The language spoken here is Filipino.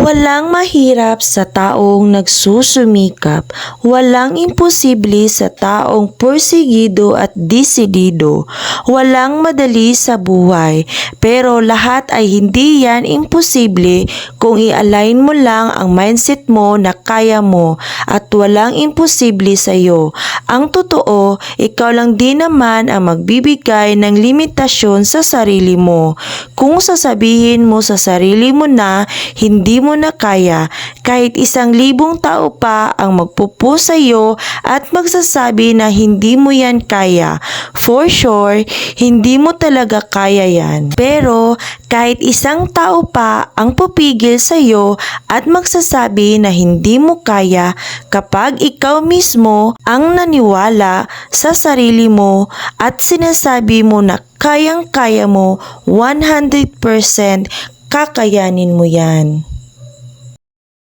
Walang mahirap sa taong nagsusumikap, walang imposible sa taong porsigido at desidido, walang madali sa buhay, pero lahat ay hindi yan imposible kung i-align mo lang ang mindset mo na kaya mo at walang imposible sa iyo. Ang totoo, ikaw lang din naman ang magbibigay ng limitasyon sa sarili mo. Kung sasabihin mo sa sarili mo na hindi mo na kaya, kahit 1,000 tao pa ang magpupo sa iyo at magsasabi na hindi mo yan kaya. For sure, hindi mo talaga kaya yan. Pero kahit 1 tao pa ang pupigil sa iyo at magsasabi na hindi mo kaya, kapag ikaw mismo ang naniwala sa sarili mo at sinasabi mo na kayang-kaya mo, 100% kakayanin mo yan.